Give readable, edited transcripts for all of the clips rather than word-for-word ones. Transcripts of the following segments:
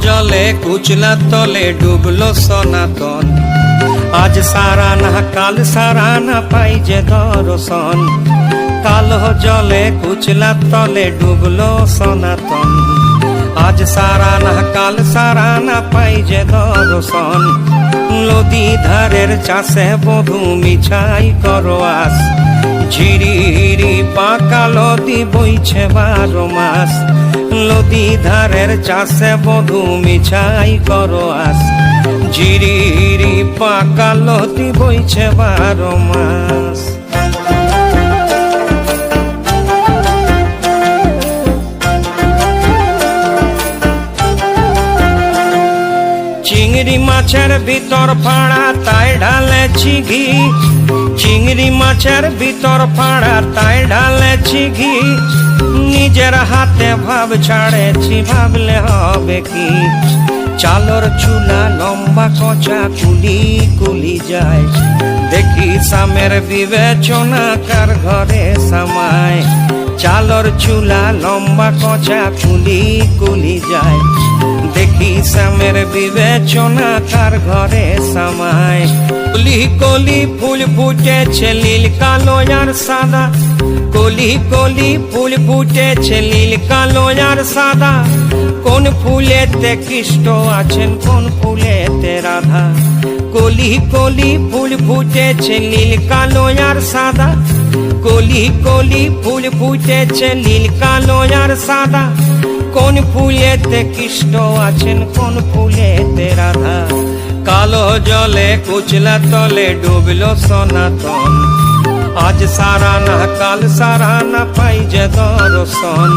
জলে কুচলা তলে ডুবলো সনাতন। আজ সারা না কাল সারা না পাই যে দর্শন। কালো জলে কুচলা তলে ডুবলো সনাতন। আজ সারা না কাল সারা না পাই যে দর্শন। নদী ধারের চাষে বধূ মিছাই করো আস। ঝিরিরি পাকা লদি বইছে 12 মাস। নদী ধারের চাষে বধূ মিছাই করো আস। ঝিরিরি পাকা লদি বইছে 12 মাস। চিংড়ি মাছের ভিতর ফাড়া তাই ঢালেছি ঘি। চিংড়ি মাছের ভিতর ফাড়া তাই ঢালেছি ঘি। নিজের হাতে ভাব ছাড়েছি ভাবলে হবে কি। চালর চুলা লম্বা কচা কুলি কুলি যায়। দেখি সামের বিবেচনা কার ঘরে সামায়। চালর চুলা লম্বা কচা কুলি কুলি যায়। দেখি সামের বিবেচনা কার ঘরে সামায়। কলি কলি ফুল ফুটেছে নীল কালো আর সাদা। কলি কলি ফুল ফুটেছে নীল কালো আর সাদা। কোন ফুলেতে কৃষ্ণ আছেন কোন ফুলেতে রাধা। কলি কলি ফুল ফুটেছে নীল কালো আর সাদা। কলি কলি ফুল ফুটেছে নীল কালো আর সাদা। কোন ফুলেতে কৃষ্ণ আছেন কোন ফুলেতে রাধা। কালো জলে কুচলা তলে ডুবলো সনাতন। আজ সারা না কাল সারা না পাই যে দর্শন।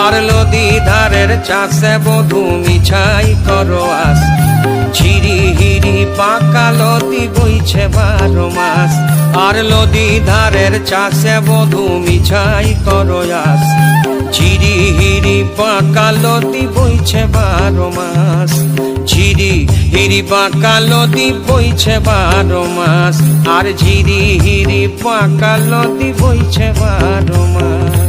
আর নদী ধারের চাষে বধূ মিছাই করো আস। ঝিরি হিরি পাকা লদি বইছে 12 মাস। আর নদী ধারের চাষে বধূ মিছাই করো আস। ঝিরি হিরি পাকা লদি বইছে 12 মাস। ঝিরি হিরি পাকা লদি বইছে 12 মাস। আর ঝিরি হিরি পাকা লদি বইছে 12 মাস।